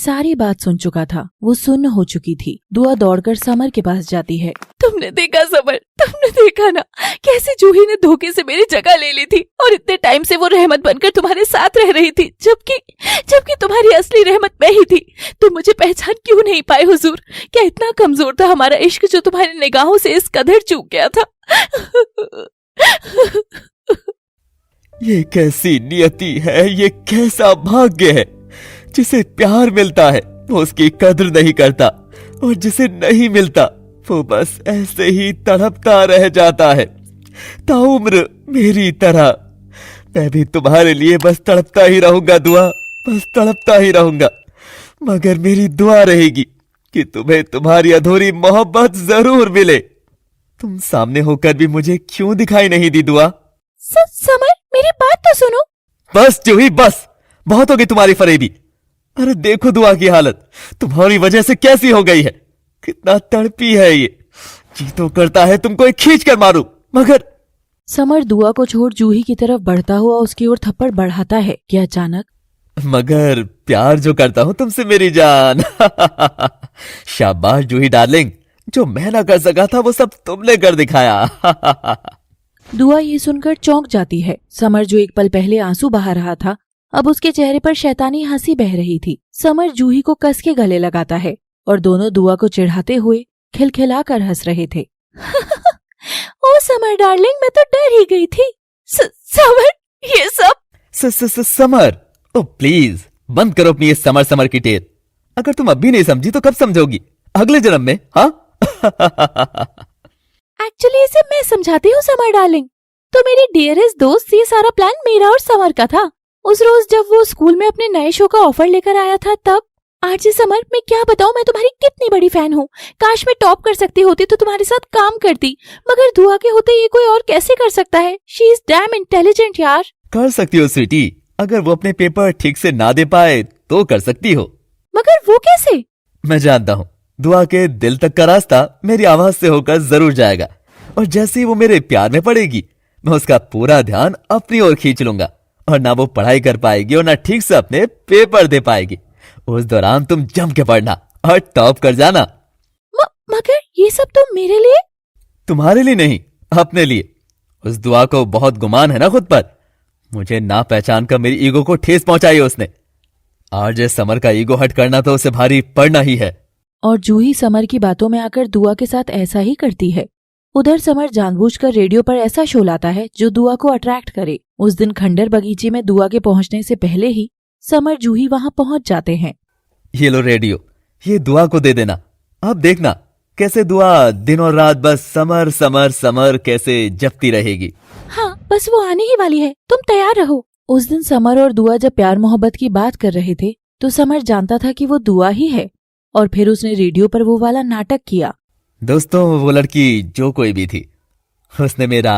सारी बात सुन चुका था। वो सुन्न हो चुकी थी। दुआ दौड़कर समर के पास जाती है। तुमने देखा समर, तुमने देखा ना कैसे जूही ने धोखे से मेरी जगह ले ली थी और इतने टाइम से वो रहमत बनकर तुम्हारे साथ रह रही थी, जबकि तुम्हारी असली रहमत मैं ही थी। तुम मुझे पहचान क्यों नहीं पाए हुजूर? क्या इतना कमजोर था हमारा इश्क जो तुम्हारी निगाहों से इस कदर चूक गया था? ये कैसी नियति है, ये कैसा भाग्य है। जिसे प्यार मिलता है वो उसकी कद्र नहीं करता, और जिसे नहीं मिलता वो बस ऐसे ही तड़पता रह जाता है ताउम्र मेरी तरह। मैं भी तुम्हारे लिए बस तड़पता ही रहूंगा दुआ, बस तड़पता ही रहूंगा। मगर मेरी दुआ रहेगी कि तुम्हें तुम्हारी अधूरी मोहब्बत जरूर मिले। तुम सामने होकर भी मुझे क्यों दिखाई नहीं दी दुआ? समर, मेरी बात तो सुनो। बस जूही बस, बहुत हो गई तुम्हारी फरेबी। अरे देखो दुआ की हालत तुम्हारी वजह से कैसी हो गई है। कितना तड़पी है ये। जी तो करता है तुमको एक खींच कर मारूं, मगर समर दुआ को छोड़ जूही की तरफ बढ़ता हुआ उसकी ओर थप्पड़ बढ़ाता है कि अचानक मगर प्यार जो करता हूं तुमसे मेरी जान। शाबाश जूही डार्लिंग, जो मैं ना कर सका था वो सब तुमने कर दिखाया। दुआ ये सुनकर चौंक जाती है। समर जो एक पल पहले आंसू बहा रहा था, अब उसके चेहरे पर शैतानी हंसी बह रही थी। समर जूही को कस के गले लगाता है और दोनों दुआ को चिढ़ाते हुए खिलखिलाकर हंस रहे थे। ओ समर डार्लिंग, मैं तो डर ही गई थी। समर, ये सब समर, ओ प्लीज बंद करो अपनी ये समर समर की टेर। अगर तुम अभी नहीं समझी तो कब समझोगी? अगले जन्म में, हाँ? एक्चुअली इसे मैं समझाती हूँ समर डार्लिंग। तो मेरी डियरेस्ट दोस्त, ये सारा प्लान मेरा और समर का था। उस रोज जब वो स्कूल में अपने नए शो का ऑफर लेकर आया था तब। आरजे समर, मैं क्या बताऊं, मैं तुम्हारी कितनी बड़ी फैन हूँ। काश मैं टॉप कर सकती होती तो तुम्हारे साथ काम करती, मगर दुआ के होते ये कोई और कैसे कर सकता है? शी इज डैम इंटेलिजेंट यार। कर सकती हो स्वीटी, अगर वो अपने पेपर ठीक से ना दे पाए तो कर सकती हो। मगर वो कैसे? मैं जानता हूँ, दुआ के दिल तक का रास्ता मेरी आवाज से होकर जरूर जाएगा, और जैसे ही वो मेरे प्यार में पड़ेगी मैं उसका पूरा ध्यान अपनी ओर खींच लूंगा, और ना वो पढ़ाई कर पाएगी और ना ठीक से अपने पेपर दे पाएगी। उस दौरान तुम जम के पढ़ना और टॉप कर जाना। मगर ये सब तो मेरे लिए? तुम्हारे लिए नहीं, अपने लिए। उस दुआ को बहुत गुमान है ना खुद पर। मुझे ना पहचान कर मेरी ईगो को ठेस पहुंचाई उसने। आरजे समर का ईगो हट करना तो उसे भारी पड़ना ही है। और जूही समर की बातों में आकर दुआ के साथ ऐसा ही करती है। उधर समर जानबूझकर रेडियो पर ऐसा शो लाता है जो दुआ को अट्रैक्ट करे। उस दिन खंडर बगीचे में दुआ के पहुंचने से पहले ही समर जूही वहां पहुंच जाते हैं। ये लो रेडियो, ये दुआ को दे देना। अब देखना कैसे दुआ दिन और रात बस समर समर समर कैसे जपती रहेगी। हाँ, बस वो आने ही वाली है, तुम तैयार रहो। उस दिन समर और दुआ जब प्यार मोहब्बत की बात कर रहे थे तो समर जानता था कि वो दुआ ही है, और फिर उसने रेडियो पर वो वाला नाटक किया। दोस्तों, वो लड़की जो कोई भी थी उसने मेरा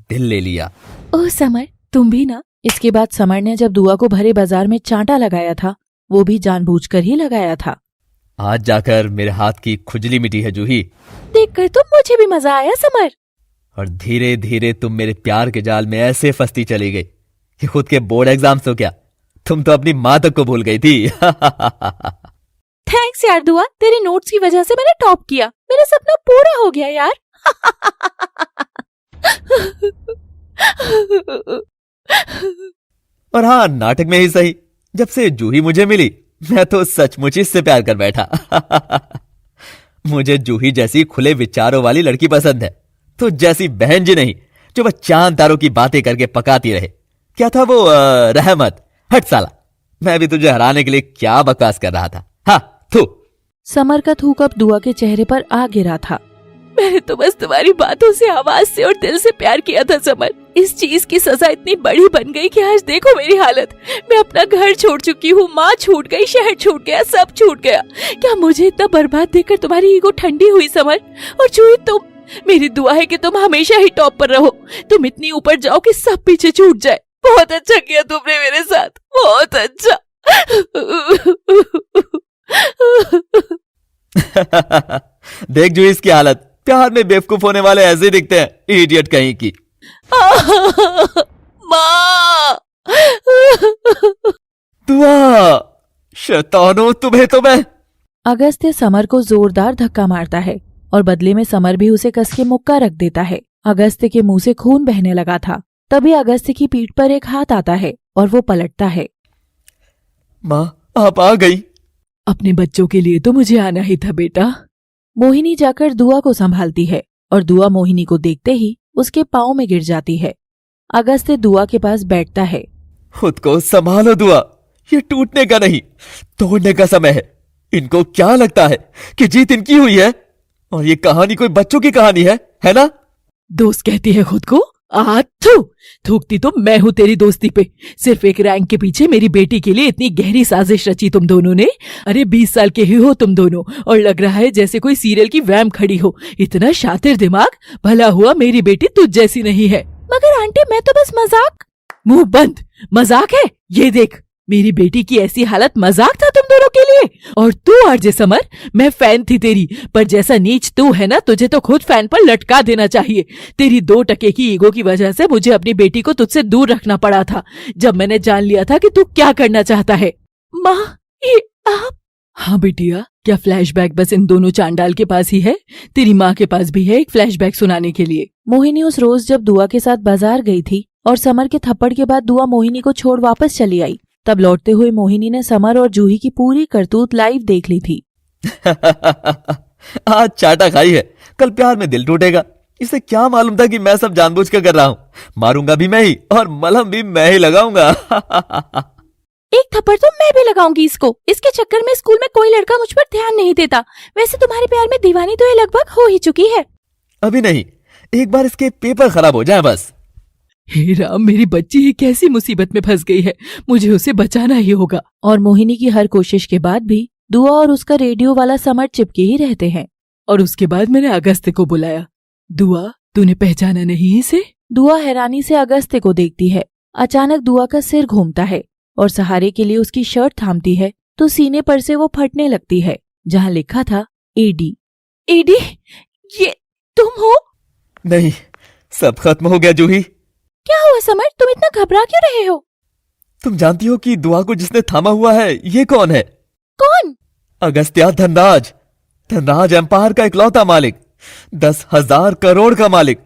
दिल ले लिया। ओह समर, तुम भी ना। इसके बाद समर ने जब दुआ को भरे बाजार में चांटा लगाया था, वो भी जानबूझकर ही लगाया था। आज जाकर मेरे हाथ की खुजली मिटी है जूही। देखकर तो मुझे भी मजा आया समर। और धीरे धीरे तुम मेरे प्यार के जाल में ऐसे फंसती चली गई कि खुद के बोर्ड एग्जाम्स तो क्या, तुम तो अपनी माँ तक को भूल गई थी। थैंक्स यार दुआ, तेरे नोट्स की वजह से मैंने टॉप किया। मेरा सपना पूरा हो गया यार। और हाँ, नाटक में ही सही, जब से जूही मुझे मिली मैं तो सचमुच इससे प्यार कर बैठा। मुझे जूही जैसी खुले विचारों वाली लड़की पसंद है, तो जैसी बहन जी नहीं जो वह चांद तारों की बातें करके पकाती रहे। क्या था वो रहमत? हट साला, मैं भी तुझे हराने के लिए क्या बकवास कर रहा था। हाँ थू। समर का थूक अब दुआ के चेहरे पर आ गिरा था। मैंने तो बस तुम्हारी बातों से, आवाज से और दिल से प्यार किया था समर। इस चीज की सजा इतनी बड़ी बन गई कि आज देखो मेरी हालत। मैं अपना घर छोड़ चुकी हूँ, माँ छूट गई, शहर छूट गया, सब छूट गया। क्या मुझे इतना बर्बाद देखकर तुम्हारी ईगो ठंडी हुई समर? और जूही, तुम, मेरी दुआ है कि तुम हमेशा ही टॉप पर रहो। तुम इतनी ऊपर जाओ कि सब पीछे छूट जाए। बहुत अच्छा किया तुमने मेरे साथ, बहुत अच्छा। देख जो इसकी हालत, प्यार में बेवकूफ होने वाले ऐसे ही दिखते हैं, इडियट कहीं की। माँ। दुआ, शैतानों, तुम्हें तो मैं। अगस्त्य समर को जोरदार धक्का मारता है और बदले में समर भी उसे कस के मुक्का रख देता है। अगस्त्य के मुंह से खून बहने लगा था। तभी अगस्त्य की पीठ पर एक हाथ आता है और वो पलटता है। माँ, आप आ गई। अपने बच्चों के लिए तो मुझे आना ही था बेटा। मोहिनी जाकर दुआ को संभालती है और दुआ मोहिनी को देखते ही उसके पाँव में गिर जाती है। अगस्त्य दुआ के पास बैठता है। खुद को संभालो दुआ, ये टूटने का नहीं, तोड़ने का समय है। इनको क्या लगता है कि जीत इनकी हुई है? और ये कहानी कोई बच्चों की कहानी है ना? दोस्त कहती है खुद को? थूकती तो मैं हूँ तेरी दोस्ती पे। सिर्फ एक रैंक के पीछे मेरी बेटी के लिए इतनी गहरी साजिश रची तुम दोनों ने। अरे 20 साल के ही हो तुम दोनों और लग रहा है जैसे कोई सीरियल की वैम खड़ी हो। इतना शातिर दिमाग, भला हुआ मेरी बेटी तुझ जैसी नहीं है। मगर आंटी, मैं तो बस मजाक। मुंह बंद, मजाक है? ये देख, मेरी बेटी की ऐसी हालत मजाक था तुम दोनों के लिए। और तू आरजे समर, मैं फैन थी तेरी, पर जैसा नीच तू है ना, तुझे तो खुद फैन पर लटका देना चाहिए। तेरी 2 टके की ईगो की वजह से मुझे अपनी बेटी को तुझसे दूर रखना पड़ा था, जब मैंने जान लिया था कि तू क्या करना चाहता है। माँ, ये आप? हाँ बेटिया, क्या फ्लैशबैक बस इन दोनों चांडाल के पास ही है? तेरी माँ के पास भी है एक फ्लैशबैक सुनाने के लिए। मोहिनी उस रोज जब दुआ के साथ बाजार गई थी और समर के थप्पड़ के बाद दुआ मोहिनी को छोड़ वापस चली आई, तब लौटते हुए मोहिनी ने समर और जूही की पूरी करतूत लाइव देख ली थी। आज चाटा खाई है, कल प्यार में दिल टूटेगा। इसे क्या मालूम था कि मैं सब जानबूझ कर कर रहा हूँ। मारूंगा भी मैं ही और मलहम भी मैं ही लगाऊंगा। एक थप्पड़ तो मैं भी लगाऊंगी इसको। इसके चक्कर में स्कूल में कोई लड़का मुझ पर ध्यान नहीं देता। वैसे तुम्हारे प्यार में दीवानी तो ये लगभग हो ही चुकी है। अभी नहीं, एक बार इसके पेपर खराब हो जाए बस। हे राम, मेरी बच्ची ही कैसी मुसीबत में फंस गई है, मुझे उसे बचाना ही होगा। और मोहिनी की हर कोशिश के बाद भी दुआ और उसका रेडियो वाला समर चिपके ही रहते हैं। और उसके बाद मैंने अगस्त्य को बुलाया। दुआ, तूने पहचाना नहीं इसे? दुआ हैरानी से अगस्त्य को देखती है। अचानक दुआ का सिर घूमता है और सहारे के लिए उसकी शर्ट थामती है तो सीने पर से वो फटने लगती है, जहाँ लिखा था एडी। एडी, ये तुम हो? नहीं, सब खत्म हो गया जूही। क्या हुआ समर, तुम इतना घबरा क्यों रहे हो? तुम जानती हो कि दुआ को जिसने थामा हुआ है ये कौन है? कौन? अगस्त्या धनराज। धनराज एम्पायर का इकलौता मालिक, 10,000 करोड़ का मालिक,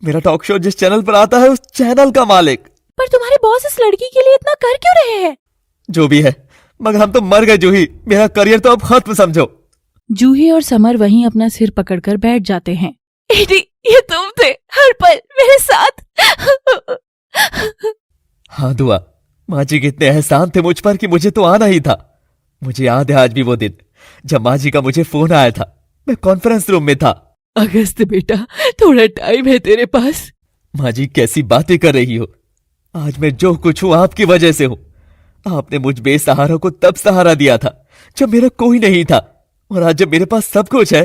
मेरा टॉक शो जिस चैनल पर आता है उस चैनल का मालिक। पर तुम्हारे बॉस इस लड़की के लिए इतना कर क्यों रहे हैं? जो भी है, मगर हम तो मर गए जूही। मेरा करियर तो अब खत्म समझो। जूही और समर वहीं अपना सिर पकड़कर बैठ जाते हैं। एडी, ये तुम थे हर पल मेरे साथ। हाँ दुआ, माँ जी कितने एहसान थे मुझ पर कि मुझे तो आना ही था। मुझे याद है आज भी वो दिन जब माँ जी का मुझे फोन आया था। मैं कॉन्फ्रेंस रूम में था। अगस्त्य बेटा, थोड़ा टाइम है तेरे पास? माँ जी कैसी बातें कर रही हो। आज मैं जो कुछ हूं आपकी वजह से हूं। आपने मुझ बेसहारा को तब सहारा दिया था जब मेरा कोई नहीं था, और आज जब मेरे पास सब कुछ है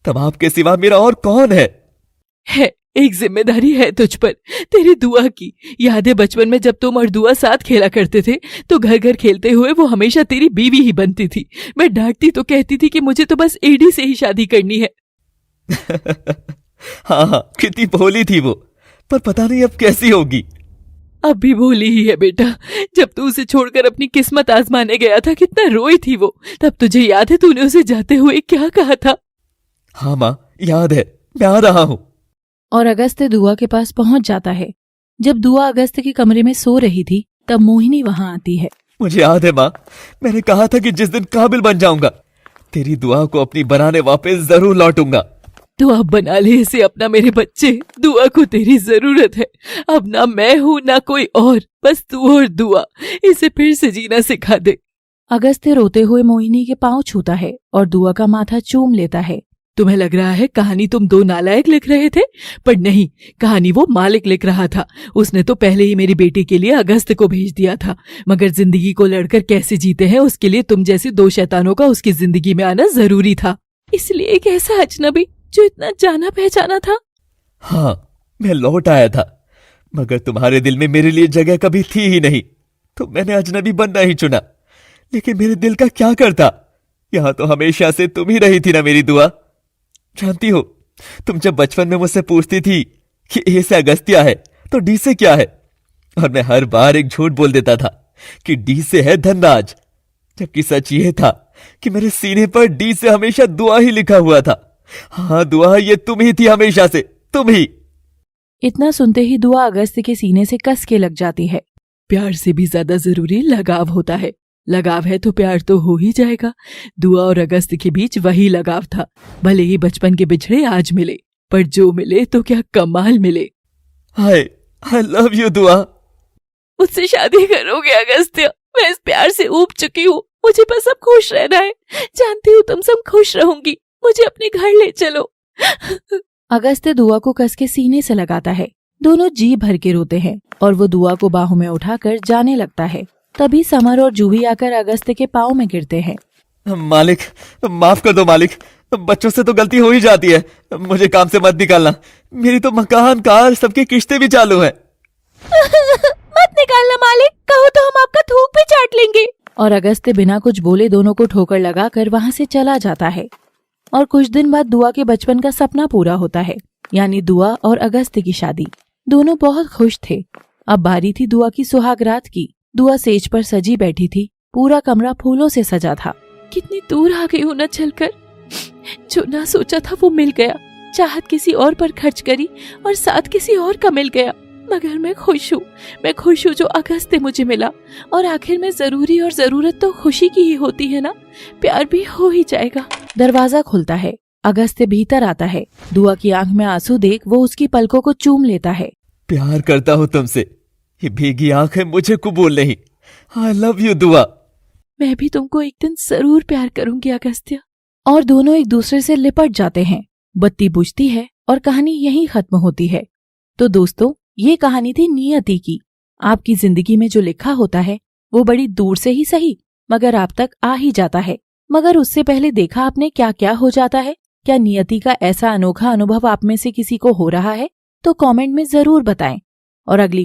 तब आपके सिवा मेरा और कौन है? एक जिम्मेदारी है तुझ पर, तेरी दुआ की। याद है बचपन में जब तुम और दुआ साथ खेला करते थे तो घर घर खेलते हुए वो हमेशा तेरी बीवी ही बनती थी। मैं डांटती तो कहती थी कि मुझे तो बस एडी से ही शादी करनी है। हाँ, कितनी भोली थी वो, पर पता नहीं अब कैसी होगी। अब भी भोली ही है बेटा। जब तू उसे छोड़कर अपनी किस्मत आजमाने गया था कितना रोई थी वो। तब तुझे याद है तूने उसे जाते हुए क्या कहा था? हाँ माँ, याद है, मैं आ रहा हूँ। और अगस्त्य दुआ के पास पहुंच जाता है। जब दुआ अगस्त्य के कमरे में सो रही थी तब मोहिनी वहां आती है। मुझे याद है माँ, मैंने कहा था कि जिस दिन काबिल बन जाऊंगा तेरी दुआ को अपनी बनाने वापस जरूर लौटूंगा। तो अब बना ले इसे अपना मेरे बच्चे। दुआ को तेरी जरूरत है। अब ना मैं हूँ ना कोई और, बस तू और दुआ। इसे फिर से जीना सिखा दे। अगस्त्य रोते हुए मोहिनी के पांव छूता है और दुआ का माथा चूम लेता है। तुम्हें लग रहा है कहानी तुम दो नालायक लिख रहे थे, पर नहीं, कहानी वो मालिक लिख रहा था। उसने तो पहले ही मेरी बेटी के लिए अगस्त्य को भेज दिया था, मगर जिंदगी को लड़कर कैसे जीते हैं उसके लिए तुम जैसे 2 शैतानों का उसकी जिंदगी में आना जरूरी था। इसलिए एक ऐसा अजनबी जो इतना जाना पहचाना था। हाँ, मैं लौट आया था, मगर तुम्हारे दिल में मेरे लिए जगह कभी थी ही नहीं, तो मैंने अजनबी बनना ही चुना। लेकिन मेरे दिल का क्या करता? यहाँ तो हमेशा से तुम ही रही थी ना मेरी दुआ। जानती हो, तुम जब बचपन में मुझसे पूछती थी कि ए से अगस्त्या है तो डी से क्या है, और मैं हर बार एक झूठ बोल देता था कि डी से है धनराज। जबकि सच ये था कि मेरे सीने पर डी से हमेशा दुआ ही लिखा हुआ था। हाँ दुआ, ये तुम ही थी हमेशा से, तुम ही। इतना सुनते ही दुआ अगस्त्य के सीने से कस के लग जाती है। प्यार से भी ज्यादा जरूरी लगाव होता है। लगाव है तो प्यार तो हो ही जाएगा। दुआ और अगस्त्य के बीच वही लगाव था। भले ही बचपन के बिछड़े आज मिले, पर जो मिले तो क्या कमाल मिले। हाय, आई लव यू दुआ। मुझसे शादी करोगे अगस्त्य? मैं इस प्यार से ऊब चुकी हूँ। मुझे बस अब खुश रहना है। जानती हूँ तुम सब खुश रहूंगी। मुझे अपने घर ले चलो। अगस्त्य दुआ को कस के सीने से लगाता है। दोनों जी भर के रोते हैं और वो दुआ को बाहों में उठाकर जाने लगता है। तभी समर और जूही आकर अगस्त्य के पाँव में गिरते हैं। मालिक, माफ कर दो मालिक, बच्चों से तो गलती हो ही जाती है। मुझे काम से मत निकालना। मेरी तो मकान, कार, सबकी किस्तें भी चालू हैं। मत निकालना मालिक, कहो तो हम आपका थूक भी चाट लेंगे। और अगस्त्य बिना कुछ बोले दोनों को ठोकर लगाकर वहां से चला जाता है। और कुछ दिन बाद दुआ के बचपन का सपना पूरा होता है, यानी दुआ और अगस्त्य की शादी। दोनों बहुत खुश थे। अब बारी थी दुआ की सुहागरात की। दुआ सेज पर सजी बैठी थी। पूरा कमरा फूलों से सजा था। कितनी दूर आ गई हूँ न चलकर। जो ना सोचा था वो मिल गया। चाहत किसी और पर खर्च करी और साथ किसी और का मिल गया। मगर मैं खुश हूँ। मैं खुश हूँ जो अगस्त्य मुझे मिला। और आखिर में जरूरी और जरूरत तो खुशी की ही होती है ना। प्यार भी हो ही जाएगा। दरवाजा खुलता है। अगस्त्य भीतर आता है। दुआ की आंख में आंसू देख वो उसकी पलकों को चूम लेता है। प्यार करता हूँ तुमसे। ये भीगी आंखें मुझे कबूल नहीं। आई लव यू दुआ। मैं भी तुमको एक दिन जरूर प्यार करूंगी अगस्त्य। और दोनों एक दूसरे से लिपट जाते हैं। बत्ती बुझती है और कहानी यहीं खत्म होती है। तो दोस्तों, ये कहानी थी नियति की। आपकी जिंदगी में जो लिखा होता है वो बड़ी दूर से ही सही मगर आप तक आ ही जाता है। मगर उससे पहले देखा आपने क्या क्या हो जाता है। क्या नियति का ऐसा अनोखा अनुभव आप में से किसी को हो रहा है? तो कमेंट में जरूर बताएं। और अगली